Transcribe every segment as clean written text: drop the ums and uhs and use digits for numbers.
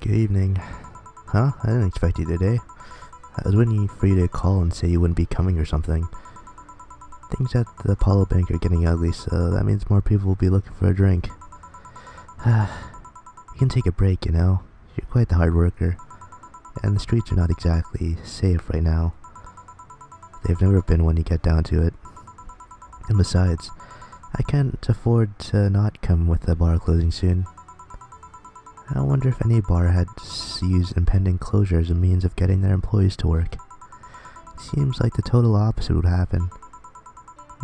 Good evening. Huh? I didn't expect you today. I was waiting for you to call and say you wouldn't be coming or something. Things at the Apollo Bank are getting ugly, so that means more people will be looking for a drink. You can take a break, you know. You're quite the hard worker. And the streets are not exactly safe right now. They've never been when you get down to it. And besides, I can't afford to not come with the bar closing soon. I wonder if any bar had used impending closure as a means of getting their employees to work. Seems like the total opposite would happen.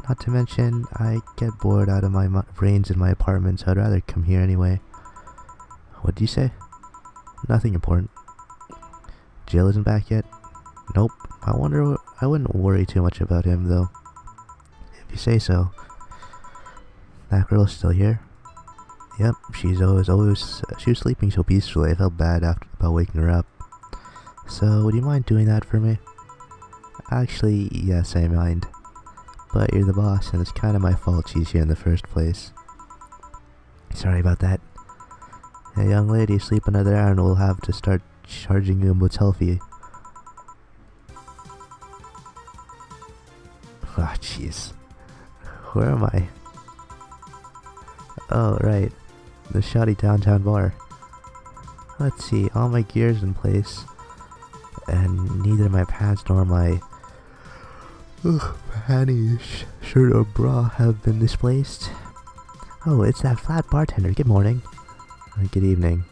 Not to mention, I get bored out of my brains in my apartment, so I'd rather come here anyway. What'd you say? Nothing important. Jill isn't back yet? Nope. I wouldn't worry too much about him, though. If you say so. That girl's still here? Yep, she was sleeping so peacefully. I felt bad about waking her up. So, would you mind doing that for me? Actually, yes, I mind. But you're the boss, and it's kind of my fault she's here in the first place. Sorry about that. A young lady sleeping under there, and we'll have to start charging you a motel fee. Ah, jeez. Where am I? Oh, right. The shoddy downtown bar. Let's see, all my gear's in place. And neither my pants nor my panties, shirt or bra have been displaced. Oh, it's that flat bartender. Good morning. Good evening.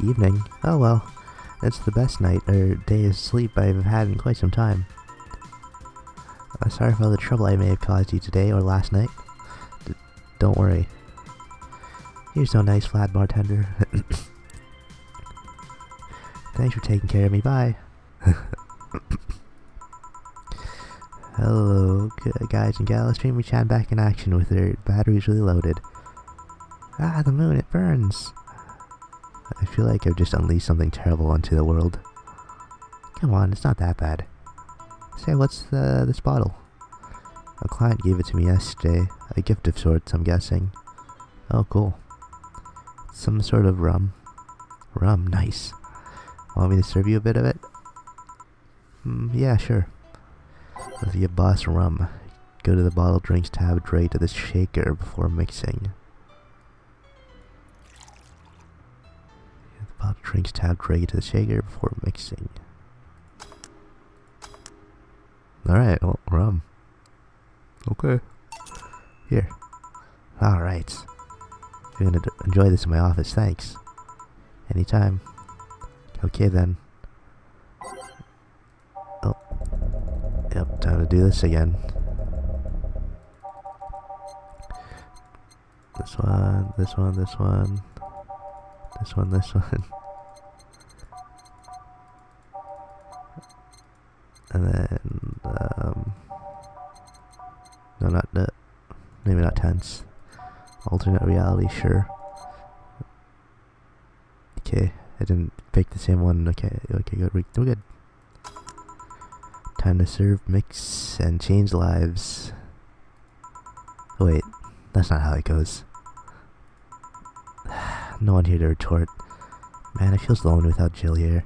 Evening? Oh well, it's the best night or day of sleep I've had in quite some time. Sorry for all the trouble I may have caused you today or last night. Don't worry. You're so nice, flat bartender. Thanks for taking care of me. Bye. Hello, guys and gals. Stream chat back in action with their batteries really loaded. Ah, the moon, it burns. I feel like I've just unleashed something terrible onto the world. Come on, it's not that bad. Say, what's this bottle? A client gave it to me yesterday. A gift of sorts, I'm guessing. Oh, cool. Some sort of rum. Rum, nice. Want me to serve you a bit of it? Yeah, sure. Let's get boss rum. Go to the bottle drinks tab, tray to the shaker before mixing. The bottle drinks tab, tray to the shaker before mixing. Alright, well, rum. Okay. Here. Alright. You're gonna enjoy this in my office, thanks. Anytime. Okay then. Oh. Yep, time to do this again. This one, this one, this one. This one, this one. And then, no, not that. Maybe not tense. Alternate reality, sure. Okay, I didn't pick the same one. Okay, good. We're good. Time to serve, mix, and change lives. Oh, wait, that's not how it goes. No one here to retort. Man, it feels lonely without Jill here.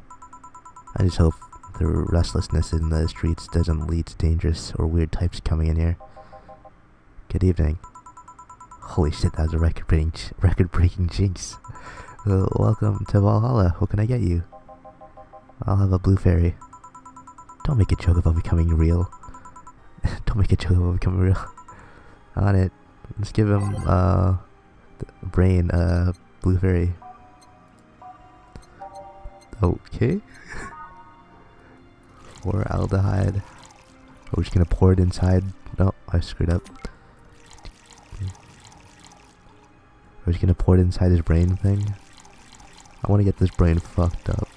I just hope the restlessness in the streets doesn't lead to dangerous or weird types coming in here. Good evening. Holy shit, that was a record-breaking jinx. Welcome to Valhalla. What can I get you? I'll have a blue fairy. Don't make a joke about becoming real. Don't make a joke about becoming real. On it. Let's give him, brain, blue fairy. Okay. Or aldehyde. We're just gonna pour it inside. No, I screwed up. We're just gonna pour it inside his brain thing. I wanna get this brain fucked up.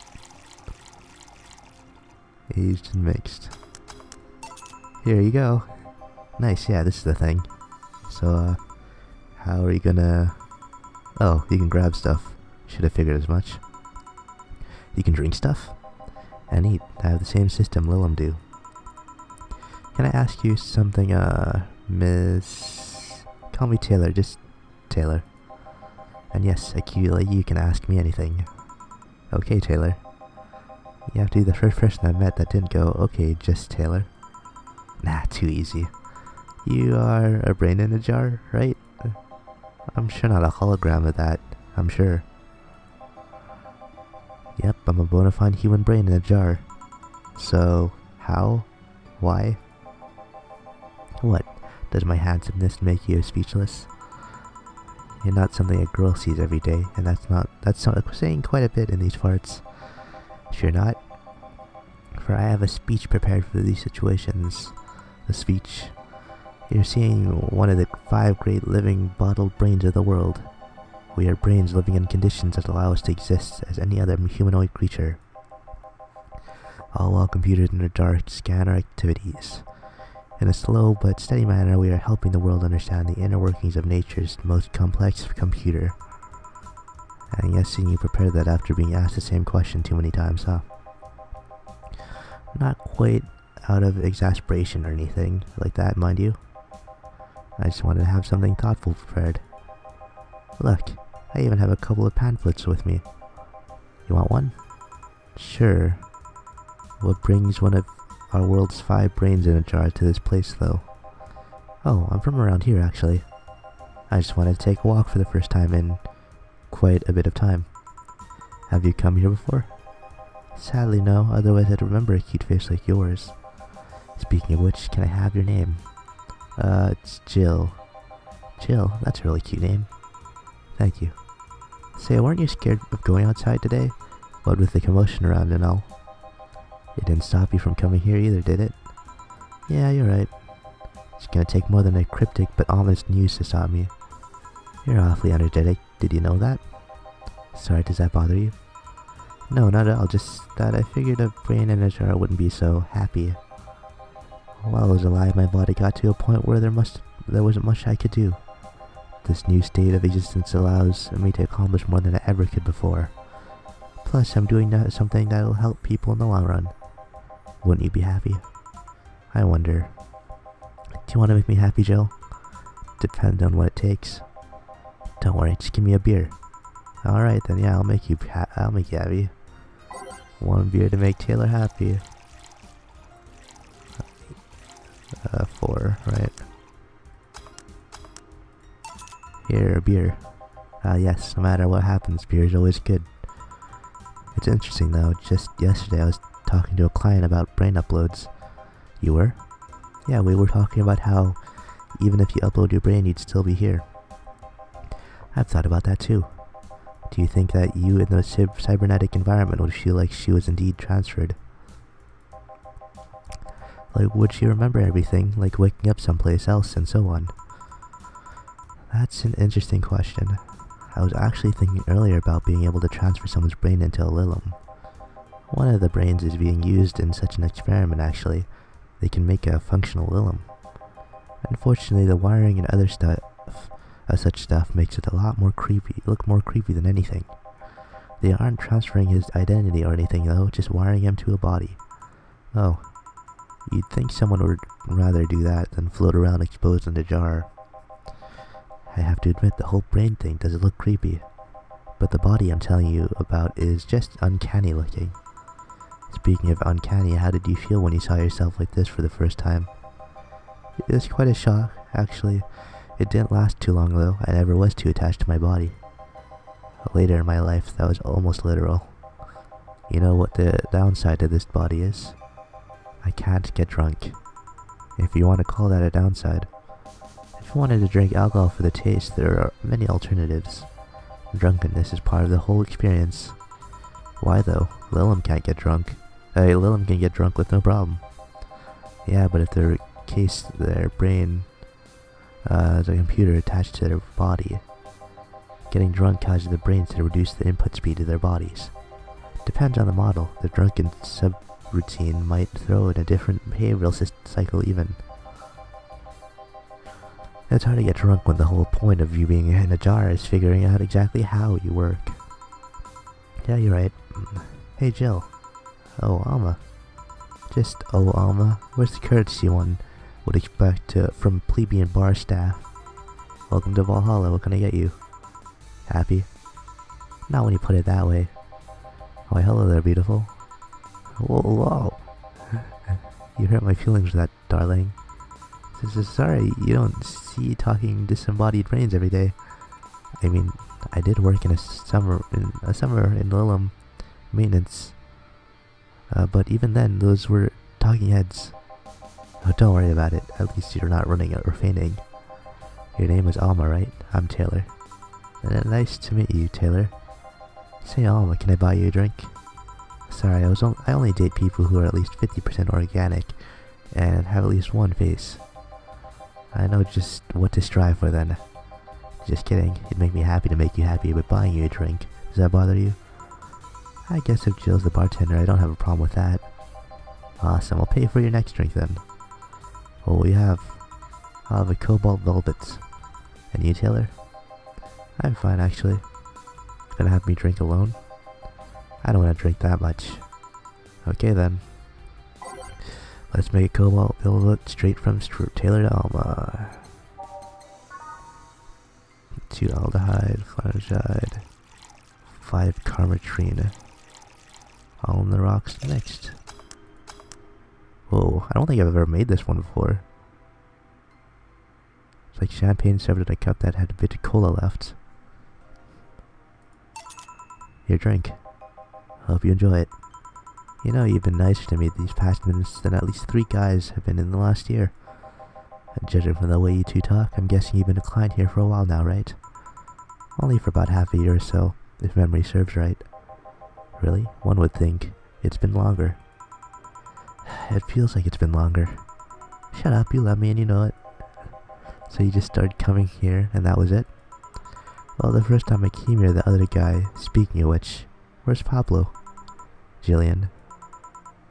Aged and mixed. Here you go. Nice, yeah, this is the thing. So, how are you gonna... Oh, you can grab stuff. Should have figured as much. You can drink stuff? And eat. I have the same system Lilum do. Can I ask you something, Miss... Call me Taylor, just Taylor. And yes, Akila, you can ask me anything. Okay, Taylor. You have to be the first person I met that didn't go, okay, just Taylor. Nah, too easy. You are a brain in a jar, right? I'm sure not a hologram of that, I'm sure. Yep, I'm a bona fide human brain in a jar. So, how? Why? What? Does my handsomeness make you speechless? You're not something a girl sees every day, and that's saying quite a bit in these parts. Sure not. For I have a speech prepared for these situations. A speech. You're seeing one of the 5 great living bottled brains of the world. We are brains living in conditions that allow us to exist as any other humanoid creature. All while computers in the dark scan our activities. In a slow but steady manner, we are helping the world understand the inner workings of nature's most complex computer. I'm guessing you prepared that after being asked the same question too many times, huh? Not quite out of exasperation or anything like that, mind you. I just wanted to have something thoughtful prepared. Look, I even have a couple of pamphlets with me. You want one? Sure. What brings one of our world's 5 brains in a jar to this place, though? Oh, I'm from around here, actually. I just wanted to take a walk for the first time in quite a bit of time. Have you come here before? Sadly, no, otherwise I'd remember a cute face like yours. Speaking of which, can I have your name? It's Jill. Jill, that's a really cute name. Thank you. Say, weren't you scared of going outside today? What with the commotion around and all? It didn't stop you from coming here either, did it? Yeah, you're right. It's gonna take more than a cryptic but ominous news to stop me. You're awfully energetic, did you know that? Sorry, does that bother you? No, not at all, just that I figured a brain in a jar wouldn't be so happy. While I was alive, my body got to a point where there wasn't much I could do. This new state of existence allows me to accomplish more than I ever could before. Plus, I'm doing something that will help people in the long run. Wouldn't you be happy? I wonder. Do you want to make me happy, Jill? Depends on what it takes. Don't worry, just give me a beer. Alright then, yeah, I'll make you happy. 1 beer to make Taylor happy. 4, right? Here, a beer. Yes, no matter what happens, beer is always good. It's interesting though, just yesterday I was talking to a client about brain uploads. You were? Yeah, we were talking about how even if you upload your brain, you'd still be here. I've thought about that too. Do you think that you in the cybernetic environment would feel like she was indeed transferred? Like, would she remember everything, like waking up someplace else and so on? That's an interesting question. I was actually thinking earlier about being able to transfer someone's brain into a Lilum. One of the brains is being used in such an experiment, actually. They can make a functional Lilum. Unfortunately, the wiring and other stuff, such stuff makes it a lot more creepy, look more creepy than anything. They aren't transferring his identity or anything though, just wiring him to a body. Oh, you'd think someone would rather do that than float around exposed in a jar. I have to admit the whole brain thing does look creepy, but the body I'm telling you about is just uncanny looking. Speaking of uncanny, how did you feel when you saw yourself like this for the first time? It was quite a shock, actually. It didn't last too long though, I never was too attached to my body. Later in my life, that was almost literal. You know what the downside to this body is? I can't get drunk. If you want to call that a downside. If you wanted to drink alcohol for the taste, there are many alternatives. Drunkenness is part of the whole experience. Why though? Lilum can't get drunk. Lilum can get drunk with no problem. Yeah, but if their brain is a computer attached to their body, getting drunk causes the brains to reduce the input speed of their bodies. Depends on the model. The drunken subroutine might throw in a different behavioral cycle even. It's hard to get drunk when the whole point of you being in a jar is figuring out exactly how you work. Yeah, you're right. Hey Jill. Oh, Alma. Just, oh Alma, where's the courtesy one would expect from plebeian bar staff? Welcome to Valhalla, what can I get you? Happy? Not when you put it that way. Why, hello there, beautiful. Whoa, whoa. You hurt my feelings with that, darling. Sorry, you don't see talking disembodied brains every day. I mean, I did work in a summer in Lilum maintenance. But even then, those were talking heads. Oh, don't worry about it. At least you're not running or fainting. Your name is Alma, right? I'm Taylor. Nice to meet you, Taylor. Say, Alma, can I buy you a drink? Sorry, I only date people who are at least 50% organic and have at least one face. I know just what to strive for then. Just kidding. It'd make me happy to make you happy, but buying you a drink, does that bother you? I guess if Jill's the bartender, I don't have a problem with that. Awesome, I'll pay for your next drink then. What will you have? I'll have a cobalt velvet. And you, Taylor? I'm fine, actually. Gonna have me drink alone? I don't want to drink that much. Okay then. Let's make a cobalt velvet straight from Taylor to Alma. 2 aldehyde, flanagide, 5 carmetrine. All in the rocks mixed. Whoa, I don't think I've ever made this one before. It's like champagne served in a cup that had a bit of cola left. Your drink. Hope you enjoy it. You know, you've been nicer to me these past minutes than at least 3 guys have been in the last year. And judging from the way you two talk, I'm guessing you've been a client here for a while now, right? Only for about half a year or so, if memory serves right. Really? One would think it's been longer. It feels like it's been longer. Shut up, you love me and you know it. So you just started coming here and that was it? Well, the first time I came here, the other guy, speaking of which, where's Pablo? Jillian.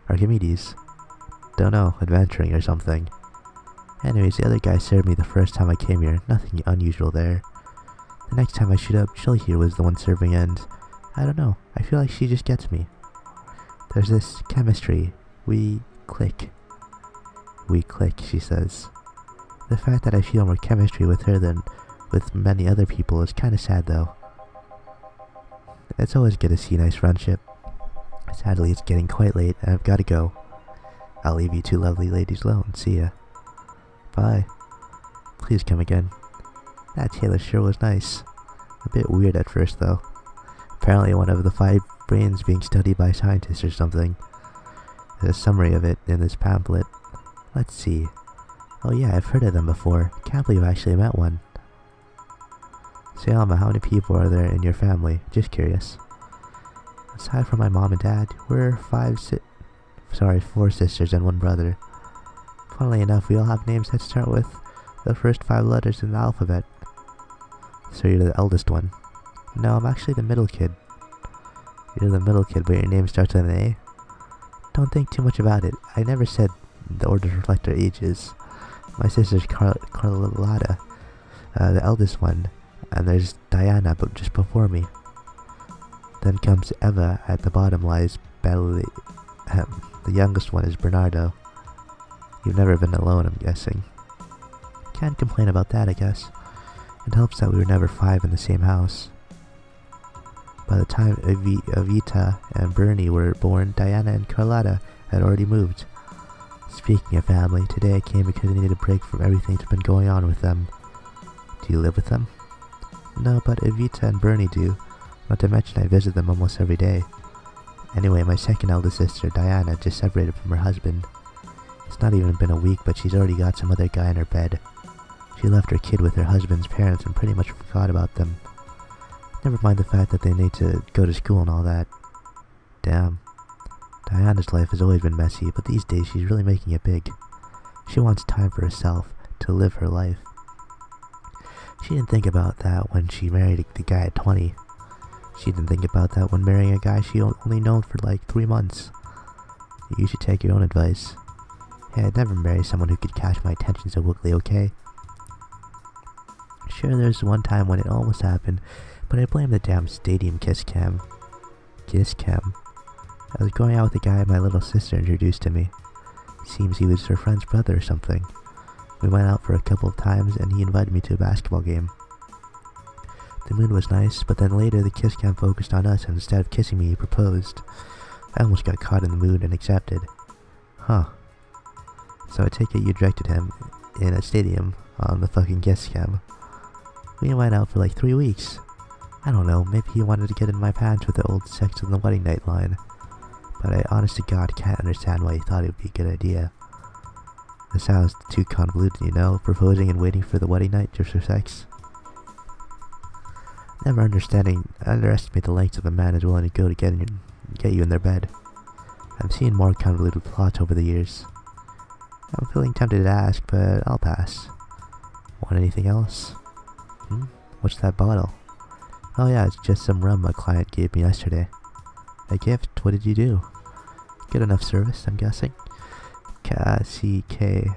Archimedes. Don't know, adventuring or something. Anyways, the other guy served me the first time I came here, nothing unusual there. The next time I showed up, Jill here was the one serving and, I don't know, I feel like she just gets me. There's this chemistry. We click. We click, she says. The fact that I feel more chemistry with her than with many other people is kinda sad though. It's always good to see nice friendship. Sadly, it's getting quite late and I've gotta go. I'll leave you two lovely ladies alone. See ya. Bye. Please come again. That Taylor sure was nice. A bit weird at first though. Apparently one of the 5 brains being studied by scientists or something. There's a summary of it in this pamphlet. Let's see. Oh yeah, I've heard of them before. Can't believe I actually met one. Say, Alma, how many people are there in your family? Just curious. Aside from my mom and dad, we're 4 sisters and 1 brother. Funnily enough, we all have names that start with the first 5 letters in the alphabet. So you're the eldest one. No, I'm actually the middle kid. You're the middle kid, but your name starts with an A? Don't think too much about it. I never said the order to reflect our ages. My sister's Carlotta, the eldest one, and there's Diana but just before me. Then comes Eva, at the bottom lies Belly. The youngest one is Bernardo. You've never been alone, I'm guessing. Can't complain about that, I guess. It helps that we were never 5 in the same house. By the time Evita and Bernie were born, Diana and Carlotta had already moved. Speaking of family, today I came because I needed a break from everything that's been going on with them. Do you live with them? No, but Evita and Bernie do. Not to mention I visit them almost every day. Anyway, my second eldest sister, Diana, just separated from her husband. It's not even been a week, but she's already got some other guy in her bed. She left her kid with her husband's parents and pretty much forgot about them. Never mind the fact that they need to go to school and all that. Damn. Diana's life has always been messy, but these days she's really making it big. She wants time for herself, to live her life. She didn't think about that when she married the guy at 20. She didn't think about that when marrying a guy she only known for like 3 months. You should take your own advice. Hey, I'd never marry someone who could catch my attention so quickly, okay? Sure, there's one time when it almost happened, but I blame the damn stadium kiss cam. Kiss cam? I was going out with a guy my little sister introduced to me. Seems he was her friend's brother or something. We went out for a couple of times and he invited me to a basketball game. The mood was nice, but then later the kiss cam focused on us and instead of kissing me, he proposed. I almost got caught in the mood and accepted. Huh. So I take it you directed him in a stadium on the fucking kiss cam. We went out for like 3 weeks. I don't know, maybe he wanted to get in my pants with the old sex on the wedding night line. But I honest to God can't understand why he thought it would be a good idea. It sounds too convoluted, you know, proposing and waiting for the wedding night just for sex. Never underestimate the lengths of a man is willing to go to get you in their bed. I've seen more convoluted plots over the years. I'm feeling tempted to ask, but I'll pass. Want anything else? What's that bottle? Oh yeah, it's just some rum a client gave me yesterday. A gift? What did you do? Good enough service, I'm guessing. K-C-K.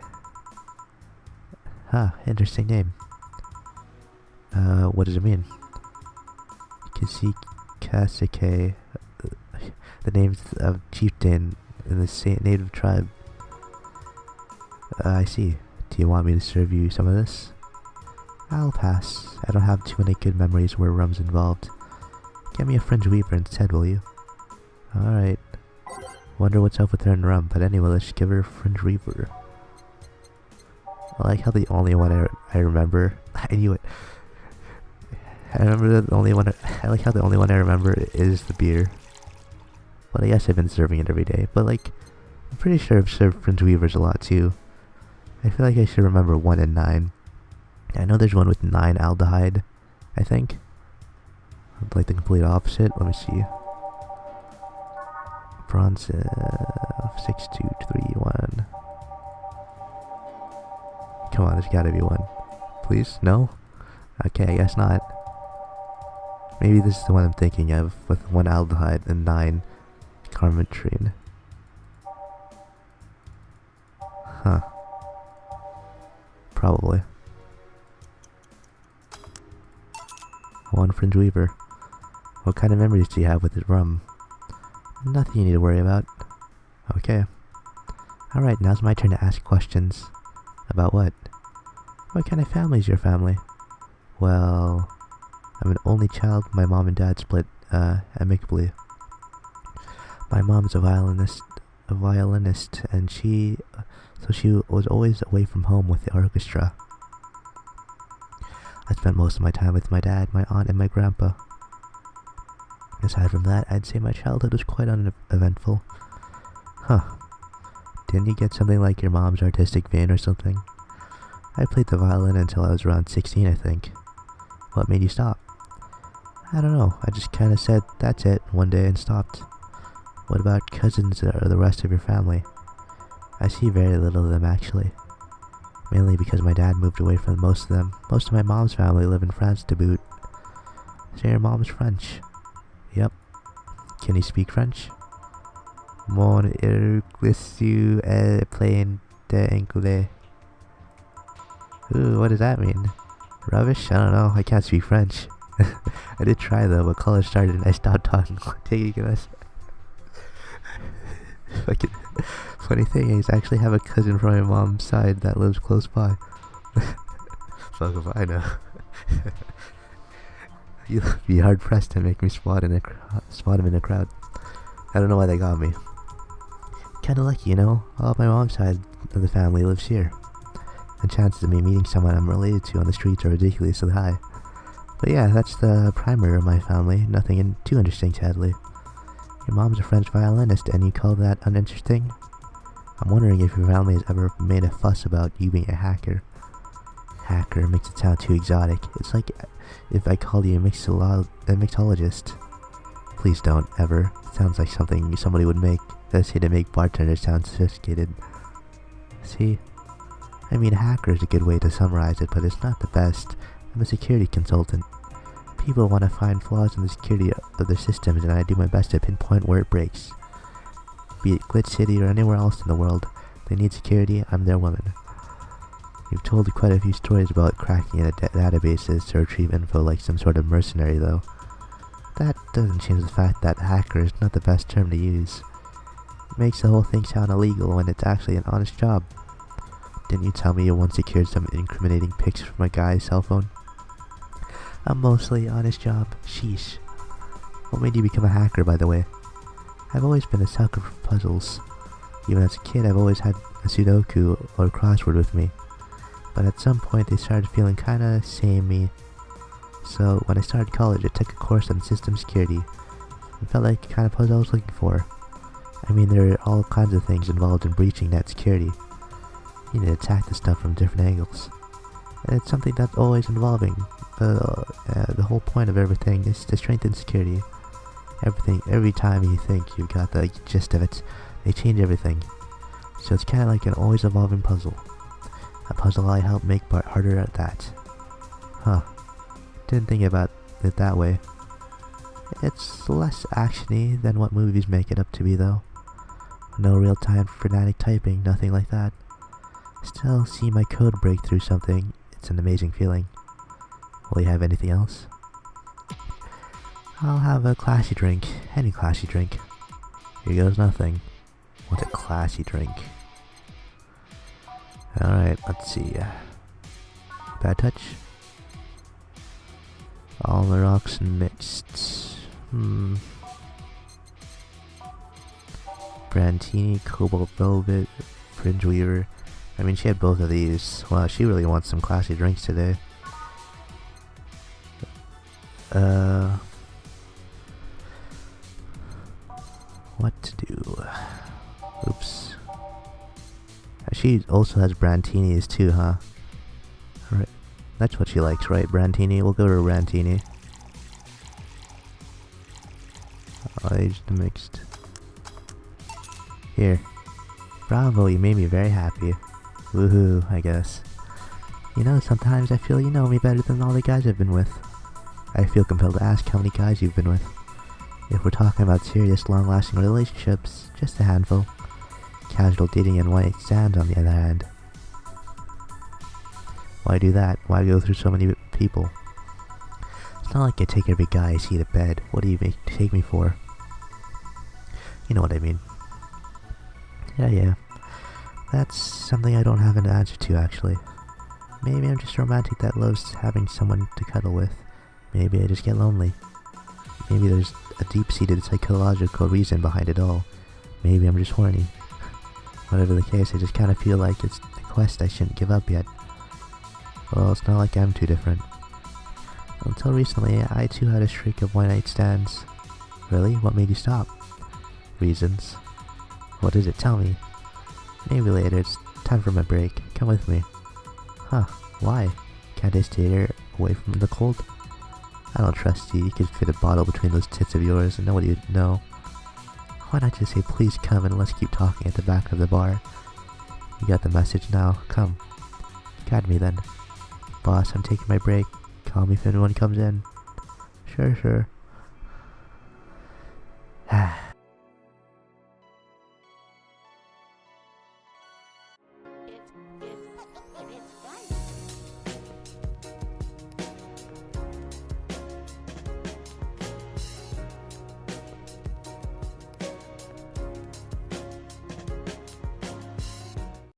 Huh, interesting name. What does it mean? Kasike, the names of chieftain in the native tribe. I see. Do you want me to serve you some of this? I'll pass. I don't have too many good memories where rum's involved. Get me a French weaver instead, will you? Alright. Wonder what's up with her and rum, but anyway, let's give her a French weaver. I like how the only one I remember... I knew it. I like how the only one I remember is the beer. But I guess I've been serving it every day. But like, I'm pretty sure I've served French weavers a lot too. I feel like I should remember 1 and 9. I know there's one with 9 aldehyde, I think. Like the complete opposite. Let me see. Bronze 6231. Come on, there's gotta be one. Please? No? Okay, I guess not. Maybe this is the one I'm thinking of, with 1 aldehyde and 9 carmetrine. Huh. Probably. 1 Fringe Weaver. What kind of memories do you have with this rum? Nothing you need to worry about. Okay. Alright, now's my turn to ask questions. About what? What kind of family is your family? Well, I'm an only child. My mom and dad split amicably. My mom's a violinist, and she was always away from home with the orchestra. I spent most of my time with my dad, my aunt, and my grandpa. Aside from that, I'd say my childhood was quite uneventful. Huh. Didn't you get something like your mom's artistic vein or something? I played the violin until I was around 16, I think. What made you stop? I don't know, I just kinda said, that's it, one day and stopped. What about cousins or the rest of your family? I see very little of them actually. Mainly because my dad moved away from most of them. Most of my mom's family live in France to boot. So your mom's French? Yep. Can you speak French? Mon irglissue plain d'anglais. Ooh, what does that mean? Rubbish? I don't know, I can't speak French. I did try though, but college started and I stopped taking us. Fucking funny thing is, I actually have a cousin from my mom's side that lives close by. Fuck if I know. You'll be hard pressed to make me spot him in a crowd. I don't know why they got me. Kinda lucky, you know. All of my mom's side of the family lives here, and chances of me meeting someone I'm related to on the streets are ridiculously high. But yeah, that's the primary of my family. Nothing too interesting, sadly. Your mom's a French violinist, and you call that uninteresting? I'm wondering if your family has ever made a fuss about you being a hacker. Hacker makes it sound too exotic. It's like if I called you a mixologist. Please don't, ever. It sounds like something somebody would make. That's here to make bartenders sound sophisticated. See? I mean, hacker is a good way to summarize it, but it's not the best. I'm a security consultant. People want to find flaws in the security of their systems, and I do my best to pinpoint where it breaks. Be it Glitch City or anywhere else in the world, they need security, I'm their woman. You've told quite a few stories about cracking into databases to retrieve info like some sort of mercenary, though. That doesn't change the fact that hacker is not the best term to use. It makes the whole thing sound illegal when it's actually an honest job. Didn't you tell me you once secured some incriminating pics from a guy's cell phone? A mostly honest job. Sheesh. What made you become a hacker, by the way? I've always been a sucker for puzzles. Even as a kid, I've always had a Sudoku or crossword with me. But at some point, they started feeling kinda samey. So when I started college, I took a course on system security. It felt like the kind of puzzle I was looking for. I mean, there are all kinds of things involved in breaching net security. You need to attack the stuff from different angles. And it's something that's always evolving. The whole point of everything is to strengthen security. Every time you think you've got the gist of it, they change everything. So it's kind of like an always evolving puzzle. A puzzle I help make part harder at that. Huh. Didn't think about it that way. It's less actiony than what movies make it up to be though. No real-time frenetic typing, nothing like that. Still, see my code break through something, it's an amazing feeling. Will you have anything else? I'll have a classy drink. Any classy drink. Here goes nothing. What's a classy drink? Alright, let's see. Bad touch. All the rocks mixed. Brandini, Cobalt Velvet, Fringe Weaver. I mean, she had both of these. Wow, she really wants some classy drinks today. What to do? Oops. She also has Brantinis too, huh? Alright. That's what she likes, right? Brantini? We'll go to Brantini. Aged mixed. Here. Bravo, you made me very happy. Woohoo, I guess. You know, sometimes I feel you know me better than all the guys I've been with. I feel compelled to ask how many guys you've been with. If we're talking about serious, long-lasting relationships, just a handful. Casual dating and one-night stands on the other hand. Why do that? Why go through so many people? It's not like I take every guy I see to bed. What do you take me for? You know what I mean. Yeah. That's something I don't have an answer to, actually. Maybe I'm just romantic that loves having someone to cuddle with. Maybe I just get lonely. Maybe there's a deep-seated psychological reason behind it all. Maybe I'm just horny. Whatever the case, I just kind of feel like it's a quest I shouldn't give up yet. Well, it's not like I'm too different. Until recently, I too had a streak of one-night stands. Really? What made you stop? Reasons. What is it? Tell me. Maybe later. It's time for my break. Come with me. Huh. Why? Can't I stay here away from the cold? I don't trust you. You could fit a bottle between those tits of yours and nobody would know. Why not just say please come and let's keep talking at the back of the bar? You got the message now. Come. Got me then. Boss, I'm taking my break. Call me if anyone comes in. Sure.